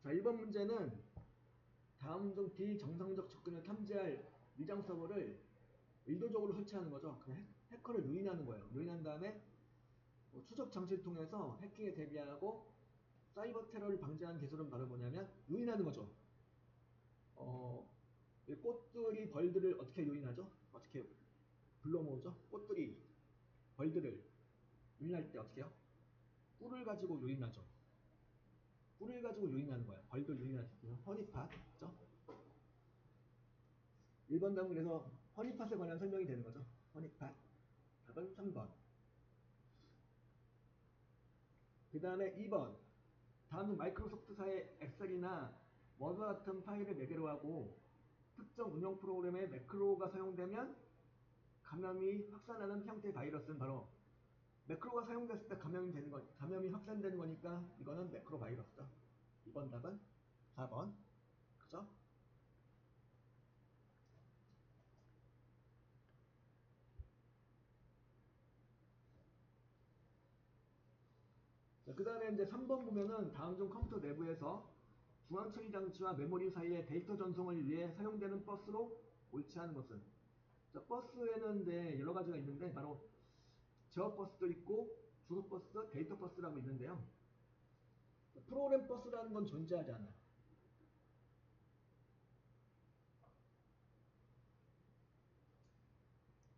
자, 1번 문제는 다음 중 비정상적 접근을 탐지할 위장 서버를 의도적으로 설치하는 거죠. 그냥 해커를 누인하는 거예요. 누인한 다음에 추적 장치를 통해서 해킹에 대비하고 사이버 테러를 방지하는 기술은 바로 뭐냐면 유인하는 거죠. 이 꽃들이 벌들을 어떻게 유인하죠? 어떻게 불러 모으죠? 꽃들이 벌들을 유인할 때 어떻게 해요? 꿀을 가지고 유인하죠. 꿀을 가지고 유인하는 거예요. 벌들 유인할 때 허니팟, 그죠? 1번 답은 그래서 허니팟에 관한 설명이 되는 거죠. 허니팟. 답은 3번. 그 다음에 2번. 다음은 마이크로소프트사의 엑셀이나 워드와 같은 파일을 매개로 하고 특정 운영 프로그램에 매크로가 사용되면 감염이 확산하는 형태의 바이러스는 바로 매크로가 사용됐을 때 감염이 확산되는 거니까 이거는 매크로 바이러스죠. 2번 답은 4번. 그죠? 그 다음에 이제 3번 보면은 다음 중 컴퓨터 내부에서 중앙 처리 장치와 메모리 사이의 데이터 전송을 위해 사용되는 버스로 옳지 않은 것은? 자, 버스에는 이제 여러 가지가 있는데 바로 지역 버스도 있고 주소 버스, 데이터 버스라고 있는데요. 프로그램 버스라는 건 존재하지 않아요.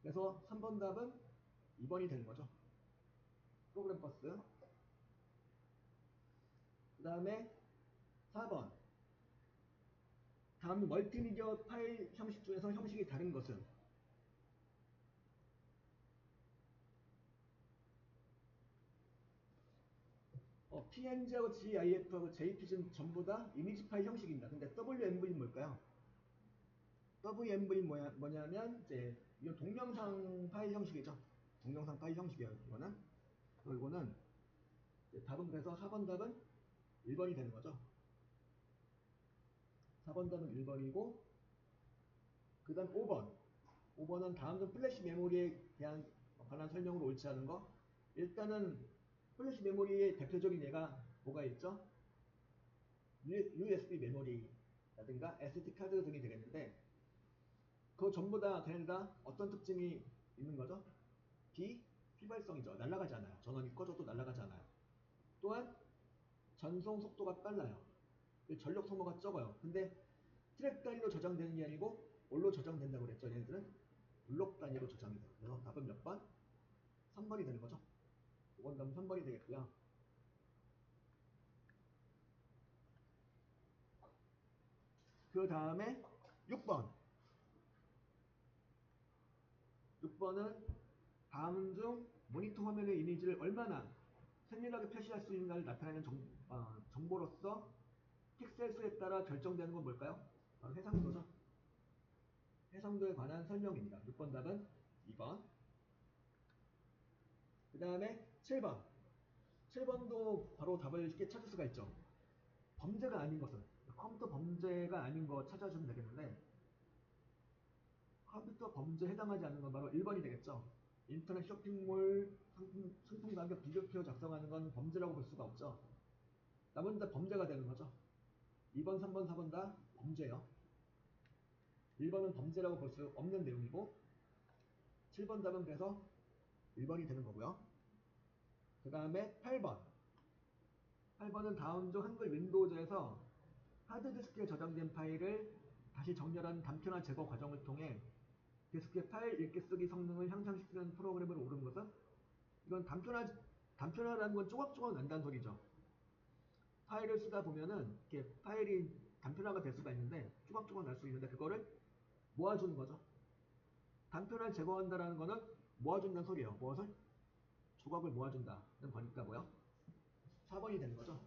그래서 3번 답은 2번이 되는 거죠. 프로그램 버스. 그 다음에 4번. 다음 멀티미디어 파일 형식 중에서 형식이 다른 것은? PNG하고 GIF하고 JPG는 전부 다 이미지 파일 형식입니다. 근데 WMV는 뭘까요? WMV는 뭐냐면 이제 이건 동영상 파일 형식이죠. 동영상 파일 형식이에요. 이거는. 그리고 이거는 답은 그래서 4번 답은 1번이 되는 거죠. 4번 답은 1번이고 그 다음 5번. 5번은 다음 중 플래시 메모리에 대한 관한 설명으로 옳지 않은 거. 일단은 플래시 메모리의 대표적인 예가 뭐가 있죠? USB 메모리라든가 SD 카드 등이 되겠는데 그거 전부 다 걔네들 어떤 특징이 있는 거죠? 비휘발성이죠. 날아가잖아요. 전원이 꺼져도 날아가잖아요. 또한 전송 속도가 빨라요. 전력 소모가 적어요. 근데 트랙 단위로 저장되는 게 아니고 뭘로 저장된다고 그랬죠? 얘네들은 블록 단위로 저장이 돼요. 그래서 답은 몇 번? 3번이 되는 거죠. 5번 답은 3번이 되겠고요. 그 다음에 6번. 6번은 다음 중 모니터 화면의 이미지를 얼마나 세밀하게 표시할 수 있는가를 나타내는 정보로서 픽셀 수에 따라 결정되는 건 뭘까요? 바로 해상도죠. 해상도에 관한 설명입니다. 6번 답은 2번. 그 다음에 7번. 7번도 바로 답을 쉽게 찾을 수가 있죠. 범죄가 아닌 것은 컴퓨터 범죄가 아닌 거 찾아주면 되겠는데 컴퓨터 범죄에 해당하지 않는 건 바로 1번이 되겠죠. 인터넷 쇼핑몰 상품 가격 비교표 작성하는 건 범죄라고 볼 수가 없죠. 나머지 다 범죄가 되는 거죠. 2번, 3번, 4번 다 범죄요. 1번은 범죄라고 볼 수 없는 내용이고 7번 답은 그래서 1번이 되는 거고요. 그 다음에 8번. 8번은 다음 중 한글 윈도우즈에서 하드디스크에 저장된 파일을 다시 정렬한 단편화 제거 과정을 통해 디스크의 파일 읽기 쓰기 성능을 향상시키는 프로그램을 오른 것은? 이건 단편화라는 건 조각조각 난다는 소리죠. 파일을 쓰다 보면은 이렇게 파일이 단편화가 될 수가 있는데 조각조각 날 수 있는데 그거를 모아주는 거죠. 단편화를 제거한다라는 거는 모아준다는 소리예요. 무엇을? 조각을 모아준다는 거니까 뭐요? 4번이 되는 거죠.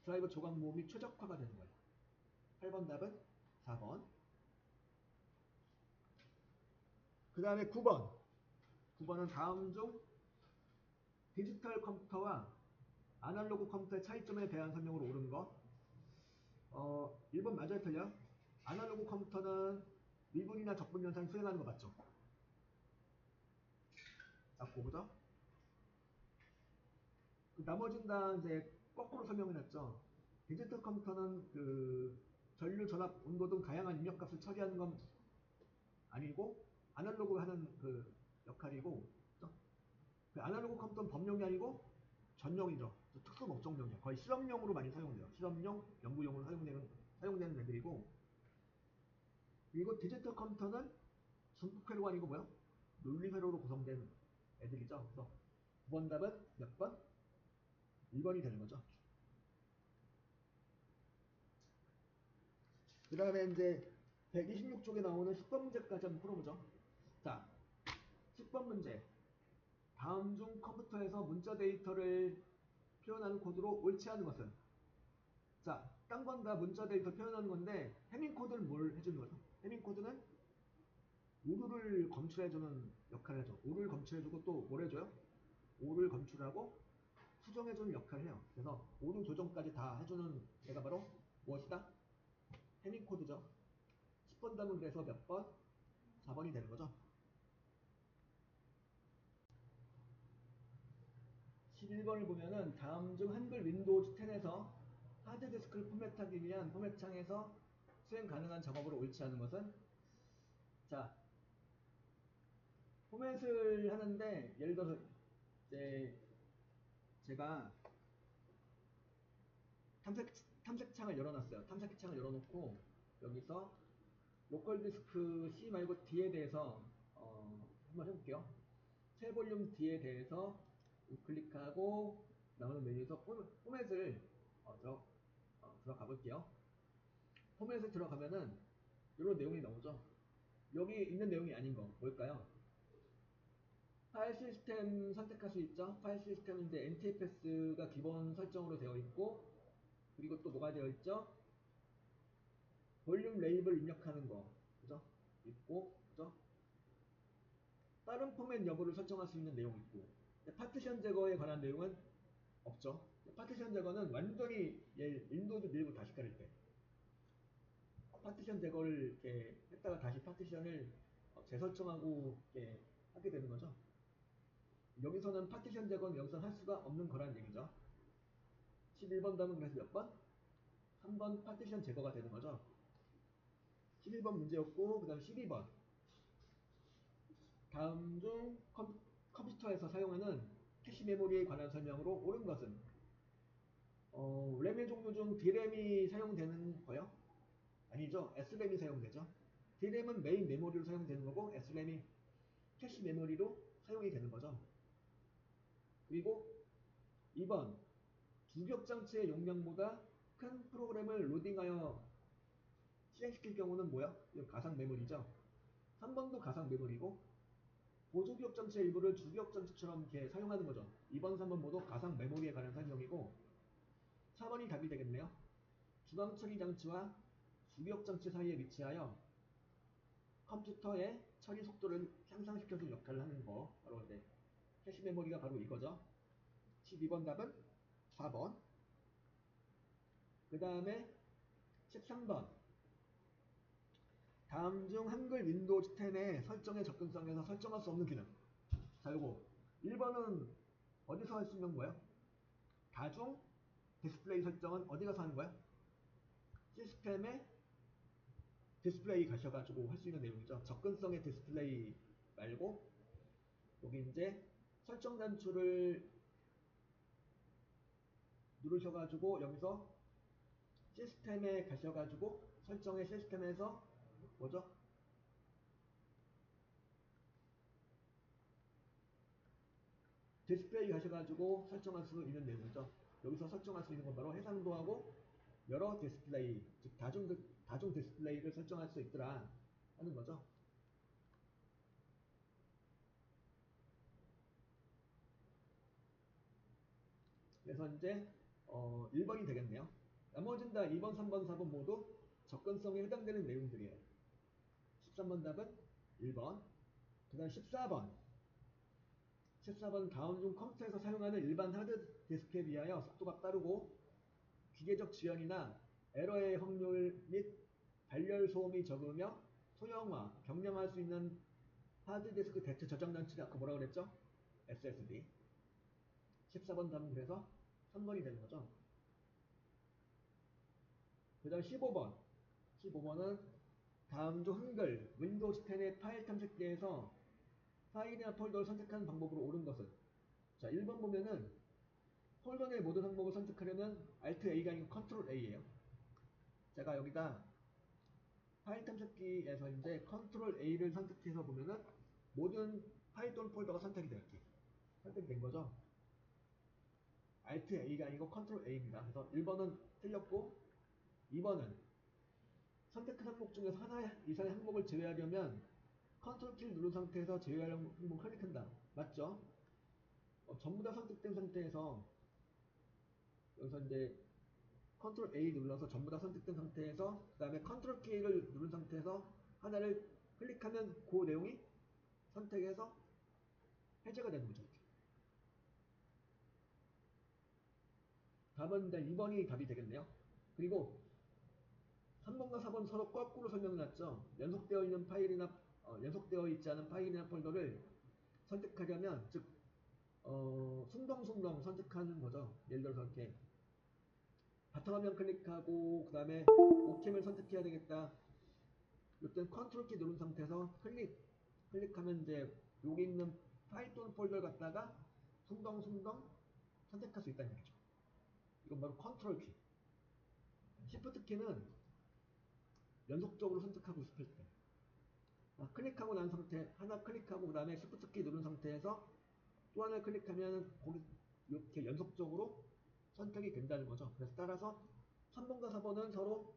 드라이버 조각 모음이 최적화가 되는 거예요. 8번 답은 4번. 그 다음에 9번. 9번은 다음 중 디지털 컴퓨터와 아날로그 컴퓨터의 차이점에 대한 설명으로 옳은 거. 1번 맞아요, 틀려? 아날로그 컴퓨터는 미분이나 적분 현상을 수행하는 거 맞죠? 맞고, 그죠? 나머지는 다 이제 거꾸로 설명해놨죠. 디지털 컴퓨터는 그 전류, 전압, 온도 등 다양한 입력값을 처리하는 건 아니고 아날로그 하는 그 역할이고, 그 아날로그 컴퓨터는 법용이 아니고 전용이죠. 특수 목적용이에요. 거의 실험용으로 많이 사용돼요. 실험용, 연구용으로 사용되는 애들이고, 그리고 디지털 컴퓨터는 중국회로가 아니고 뭐야? 논리회로로 구성된 애들이죠. 그래서 9번 답은 몇 번? 1번이 되는 거죠. 그 다음에 이제 126쪽에 나오는 10번 문제까지 한번 풀어보죠. 자, 10번 문제. 다음 중 컴퓨터에서 문자 데이터를 표현하는 코드로 옳지 않은 것은? 자, 딴 건 다 문자 데이터 표현하는 건데 해밍 코드는 뭘 해주는 거죠? 해밍 코드는 오류를 검출해주는 역할을 해줘. 오류를 검출해주고 또 뭘 해줘요? 오류를 검출하고 수정해주는 역할을 해요. 그래서 오류 조정까지 다 해주는 애가 바로 무엇이다? 해밍 코드죠. 10번 답은 그래서 몇 번? 4번이 되는 거죠. 11번을 보면은 다음 중 한글 윈도우즈 10에서 하드디스크를 포맷하기 위한 포맷 창에서 수행 가능한 작업으로 옳지 않은 것은? 자, 포맷을 하는데 예를 들어서 이제 제가 탐색, 탐색창을 열어놨어요. 탐색창을 열어놓고 여기서 로컬 디스크 C 말고 D에 대해서 한번 해볼게요. 새 볼륨 D에 대해서 클릭하고 나오는 메뉴에서 포맷을 들어가 볼게요. 포맷에 들어가면은 이런 내용이 나오죠. 여기 있는 내용이 아닌 거 뭘까요? 파일 시스템 선택할 수 있죠. 파일 시스템은 이제 NTFS가 기본 설정으로 되어 있고, 그리고 또 뭐가 되어 있죠? 볼륨 레이블 입력하는 거, 그죠? 있고, 그죠? 다른 포맷 여부를 설정할 수 있는 내용이 있고, 파티션 제거에 관한 내용은 없죠. 파티션 제거는 완전히 윈도우즈 밀고 다시 깔을 때 파티션 제거를 이렇게 했다가 다시 파티션을 재설정하고 이렇게 하게 되는 거죠. 여기서는 파티션 제거는 여기서 할 수가 없는 거란 얘기죠. 11번 답은 그래서 몇 번? 3번 파티션 제거가 되는 거죠. 11번 문제였고, 그 다음 12번. 다음 중 컴퓨터에서 사용하는 캐시 메모리에 관한 설명으로 옳은 것은? 램의 종류 중 D램이 사용되는 거요? 아니죠. S램이 사용되죠. D램은 메인 메모리로 사용되는 거고 S램이 캐시 메모리로 사용이 되는 거죠. 그리고 2번 주기억 장치의 용량보다 큰 프로그램을 로딩하여 실행시킬 경우는 뭐야? 이거 가상 메모리죠. 3번도 가상 메모리고 보조기억 장치의 일부를 주기억 장치처럼 이렇게 사용하는 거죠. 2번, 3번 모두 가상 메모리에 관한 설명이고 4번이 답이 되겠네요. 중앙 처리 장치와 주기억 장치 사이에 위치하여 컴퓨터의 처리 속도를 향상시켜줄 역할을 하는 거 바로 이제 캐시 메모리가 바로 이거죠. 12번 답은 4번. 그 다음에 13번 다음 중 한글 윈도우즈 10의 설정의 접근성에서 설정할 수 없는 기능. 자, 요거 1번은 어디서 할 수 있는 거야? 다중 디스플레이 설정은 어디 가서 하는 거야? 시스템에 디스플레이 가셔가지고 할 수 있는 내용이죠. 접근성의 디스플레이 말고 여기 이제 설정 단추를 누르셔가지고 여기서 시스템에 가셔가지고 설정의 시스템에서 뭐죠? 디스플레이 가셔가지고 설정할 수 있는 내용이죠. 여기서 설정할 수 있는 건 바로 해상도하고 여러 디스플레이, 즉 다중 디스플레이를 설정할 수 있더라 하는 거죠. 그래서 이제 1번이 되겠네요. 나머지는 다 2번, 3번, 4번 모두 접근성에 해당되는 내용들이에요. 13번 답은 1번. 그 다음 14번. 14번 다음 중 컴퓨터에서 사용하는 일반 하드디스크에 비하여 속도가 빠르고 기계적 지연이나 에러의 확률 및 발열 소음이 적으며 소형화, 경량화할 수 있는 하드디스크 대체 저장 장치가 아까 뭐라고 그랬죠? SSD. 14번 답은 그래서 3번이 되는 거죠. 그 다음 15번. 15번은 다음 중 한글 윈도우 10의 파일 탐색기에서 파일이나 폴더를 선택하는 방법으로 옳은 것은. 자, 1번 보면은 폴더 내 모든 항목을 선택하려면 Alt A가 아니고 Ctrl A예요. 제가 여기다 파일 탐색기에서 이제 Ctrl A를 선택해서 보면은 모든 파일 또는 폴더가 선택된 거죠. Alt A가 아니고 Ctrl A입니다. 그래서 1번은 틀렸고 2번은 선택한 항목 중에서 하나 이상의 항목을 제외하려면 컨트롤 키를 누른 상태에서 제외할 항목을 클릭한다. 맞죠? 전부 다 선택된 상태에서 여기서 이제 컨트롤 A 눌러서 전부 다 선택된 상태에서 그 다음에 컨트롤 K를 누른 상태에서 하나를 클릭하면 그 내용이 선택해서 해제가 되는 거죠. 답은 이제 2번이 답이 되겠네요. 그리고 3번과 4번 서로 거꾸로 설명해놨죠. 연속되어 있지 않은 파일이나 폴더를 선택하려면 즉 순덩순덩 선택하는 거죠. 예를 들어서 이렇게 바탕화면 클릭하고 그 다음에 오캠을 선택해야 되겠다. 이때 컨트롤 키 누른 상태에서 클릭하면 이제 여기 있는 파일 또는 폴더를 갖다가 순덩순덩 선택할 수 있다는 얘기죠. 이건 바로 컨트롤 키. 시프트 키는 연속적으로 선택하고 싶을 때 클릭하고 난 상태 하나 클릭하고 그 다음에 시프트 키 누른 상태에서 또 하나 클릭하면 거기 이렇게 연속적으로 선택이 된다는 거죠. 그래서 따라서 3번과 4번은 서로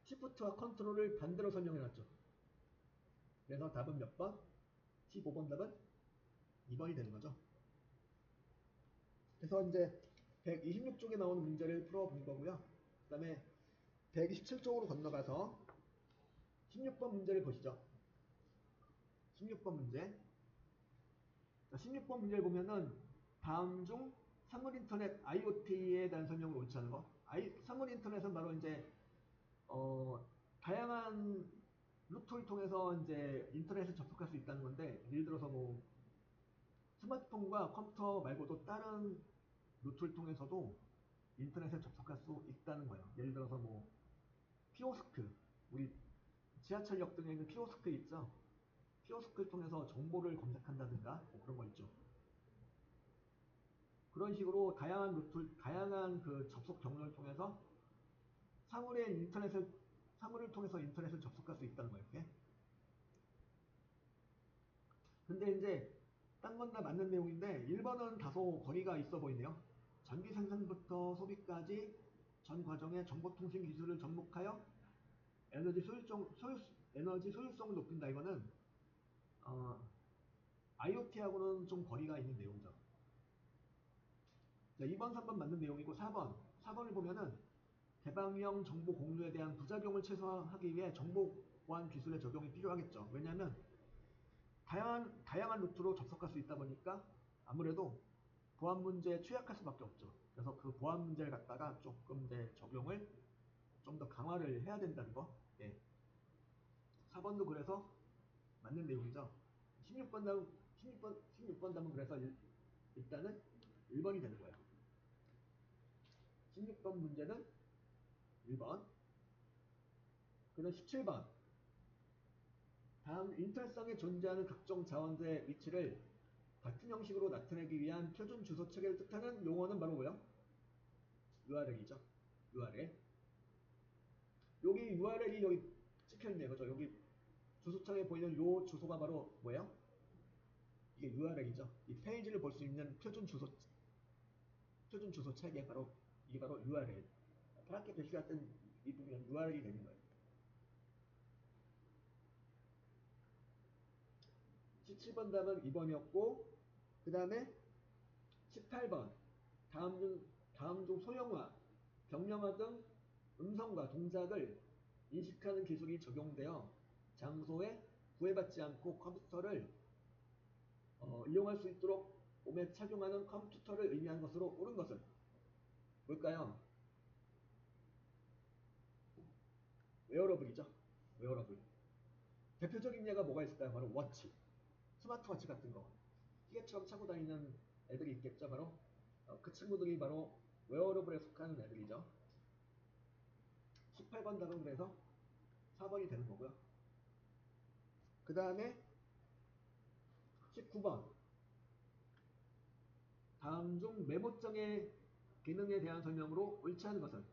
시프트와 컨트롤을 반대로 설명해 놨죠. 그래서 답은 몇 번? 15번 답은 2번이 되는 거죠. 그래서 이제 126쪽에 나오는 문제를 풀어본 거고요. 그 다음에 127쪽으로 건너가서 16번 문제를 보시죠. 16번 문제. 16번 문제를 보면은 다음 중 사물인터넷 IoT에 대한 설명을 옳지 않은 거. 사물인터넷은 바로 이제 다양한 루트를 통해서 이제 인터넷에 접속할 수 있다는 건데, 예를 들어서 뭐 스마트폰과 컴퓨터 말고도 다른 루트를 통해서도 인터넷에 접속할 수 있다는 거예요. 예를 들어서 뭐 키오스크, 우리 지하철역 등에 있는 키오스크 있죠. 키오스크를 통해서 정보를 검색한다든가 뭐 그런 거 있죠. 그런 식으로 다양한 그 접속 경로를 통해서 사물을 통해서 인터넷을 접속할 수 있다는 거예요. 이렇게. 근데 이제 딴 건 다 맞는 내용인데 1번은 다소 거리가 있어 보이네요. 전기 생산부터 소비까지 전 과정의 정보통신 기술을 접목하여 에너지 소율성을 높인다. 이거는 IoT하고는 좀 거리가 있는 내용이죠. 자, 2번, 3번 맞는 내용이고 4번을 보면은 개방형 정보 공유에 대한 부작용을 최소화하기 위해 정보 보안 기술의 적용이 필요하겠죠. 왜냐하면 다양한 루트로 접속할 수 있다 보니까 아무래도 보안 문제에 취약할 수밖에 없죠. 그래서 그 보안 문제를 갖다가 조금 더 적용을 좀 더 강화를 해야 된다는 거. 예. 4번도 그래서 맞는 내용이죠. 16번 답은 그래서 일단은 1번이 되는 거예요. 16번 문제는 1번. 그다음 17번. 다음 인터넷상에 존재하는 각종 자원들의 위치를 같은 형식으로 나타내기 위한 표준 주소 체계를 뜻하는 용어는 바로 뭐예요? URL이죠. URL. 여기 URL이 여기 찍혀있네요. 그죠? 여기 주소창에 보이는 요 주소가 바로 뭐예요? 이게 URL이죠. 이 페이지를 볼 수 있는 표준 주소 체계 이게 바로 URL. 파랗게 표시가 뜬 이 부분은 URL이 되는 거예요. 17번 답은 2번이었고 그 다음에 18번 다음 중 소형화, 경량화 등 음성과 동작을 인식하는 기술이 적용되어 장소에 구애받지 않고 컴퓨터를 이용할 수 있도록 몸에 착용하는 컴퓨터를 의미한 것으로 옳은 것은 뭘까요? 웨어러블이죠. 웨어러블. 대표적인 예가 뭐가 있을까요? 바로 워치, 스마트워치 같은 거. 시계처럼 차고 다니는 애들이 있겠죠. 바로 그 친구들이 바로 웨어러블에 속하는 애들이죠. 18번 답은 그래서 4번이 되는 거고요. 그 다음에 19번. 다음 중 메모장의 기능에 대한 설명으로 옳지 않은 것은?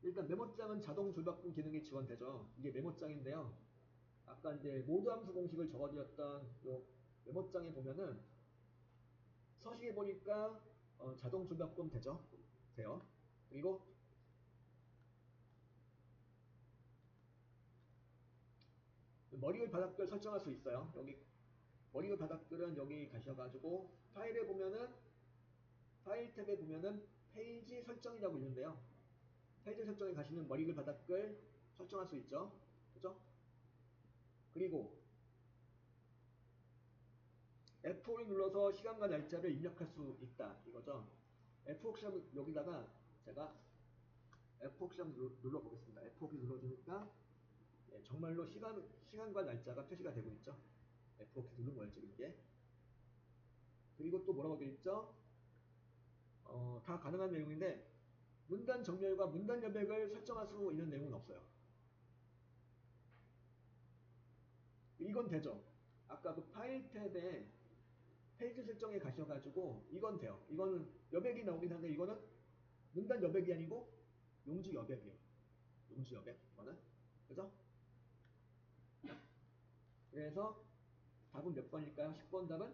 일단 메모장은 자동 줄바꿈 기능이 지원되죠. 이게 메모장인데요. 아까 이제 모드 함수 공식을 적어드렸던 요 메모장에 보면은 서식에 보니까 자동 줄바꿈 되죠. 돼요. 그리고 머리글 바닥글 설정할 수 있어요. 여기 머리글 바닥글은 여기 가셔가지고 파일에 보면은 파일 탭에 보면은 페이지 설정이라고 있는데요. 페이지 설정에 가시면 머리글 바닥글 설정할 수 있죠. 그죠? 그리고 F5를 눌러서 시간과 날짜를 입력할 수 있다. 이거죠. F5 여기다가 제가 F5 눌러보겠습니다. F5 눌러주니까 정말로 시간과 날짜가 표시가 되고 있죠. F5 누른 거예요, 지금 이게. 그리고 또 뭐라고 되어 있죠? 다 가능한 내용인데 문단 정렬과 문단 여백을 설정할 수 있는 내용은 없어요. 이건 되죠. 아까 그 파일 탭에 페이지 설정에 가셔가지고 이건 돼요. 이거는 여백이 나오긴 하는데 이거는 문단 여백이 아니고 용지 여백이에요. 용지 여백. 이거는. 그죠? 그래서 답은 몇 번일까요? 10번 답은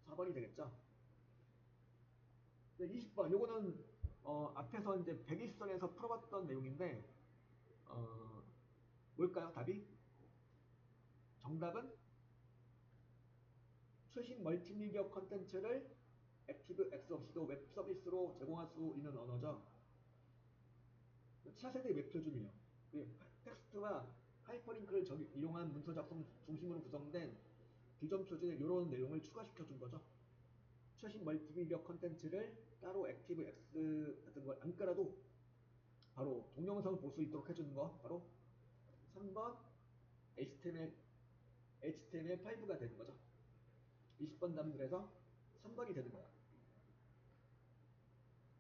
4번이 되겠죠. 20번. 요거는 앞에서 이제 백일선에서 풀어봤던 내용인데 뭘까요? 답이? 정답은 최신 멀티미디어 컨텐츠를 액티브 X 없이도 웹 서비스로 제공할 수 있는 언어죠. 차세대 웹 표준이에요. 텍스트와 하이퍼링크를 이용한 문서 작성 중심으로 구성된 기존 표준에 이런 내용을 추가시켜 준 거죠. 최신 멀티미디어 컨텐츠를 따로 액티브 X 같은 걸 안 깔아도 바로 동영상을 볼 수 있도록 해주는 거 바로 3번 HTML5가 되는 거죠. 20번 답은 그래서 3번이 되는 거야.